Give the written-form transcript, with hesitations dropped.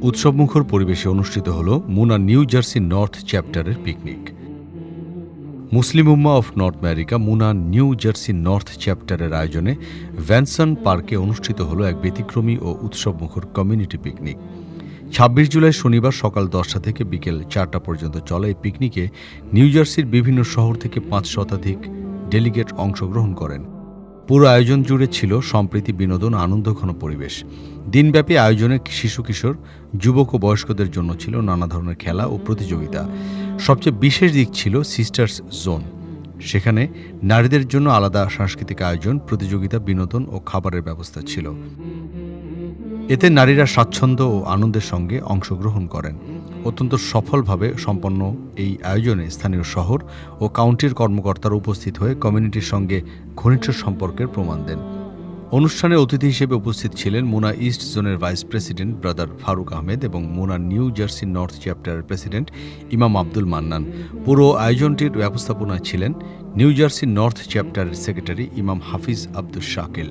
উৎসবমুখর পরিবেশে অনুষ্ঠিত হল মুনা নিউ জার্সি নর্থ চ্যাপ্টারের picnic. Muslim Umma of north America Muna New Jersey north চ্যাপ্টারের আয়োজনে ভ্যানসন পার্কে অনুষ্ঠিত হল এক ব্যতিক্রমী ও উৎসবমুখর কমিউনিটি পিকনিক। ২৬ জুলাই শনিবার সকাল ১০টা থেকে বিকেল ৪টা পর্যন্ত চলা এই পিকনিকে নিউ জার্সির বিভিন্ন শহর থেকে ৫ শতাধিক ডেলিগেট অংশগ্রহণ করেন। পুরো আয়োজন জুড়ে ছিল সম্প্রীতি, বিনোদন, আনন্দঘন পরিবেশ। দিনব্যাপী আয়োজনে শিশু কিশোর, যুবক ও বয়স্কদের জন্য ছিল নানা ধরনের খেলা ও প্রতিযোগিতা। সবচেয়ে বিশেষ দিক ছিল সিস্টার্স জোন। সেখানে নারীদের জন্য আলাদা সাংস্কৃতিক আয়োজন, প্রতিযোগিতা, বিনোদন ও খাবারের ব্যবস্থা ছিল। এতে নারীরা স্বাচ্ছন্দ্য ও আনন্দের সঙ্গে অংশগ্রহণ করেন। অত্যন্ত সফলভাবে সম্পন্ন এই আয়োজনে স্থানীয় শহর ও কাউন্টির কর্মকর্তারা উপস্থিত হয়ে কমিউনিটির সঙ্গে ঘনিষ্ঠ সম্পর্কের প্রমাণ দেন। অনুষ্ঠানে অতিথি হিসেবে উপস্থিত ছিলেন মুনা ইস্ট জোনের vice president brother Faruk Ahmed এবং মুনা নিউ জার্সি নর্থ চ্যাপ্টারের প্রেসিডেন্ট ইমাম আব্দুল মান্নান। পুরো আয়োজনটির ব্যবস্থাপনায় ছিলেন নিউ জার্সি নর্থ চ্যাপ্টারের সেক্রেটারি ইমাম হাফিজ আব্দুল শাকিল।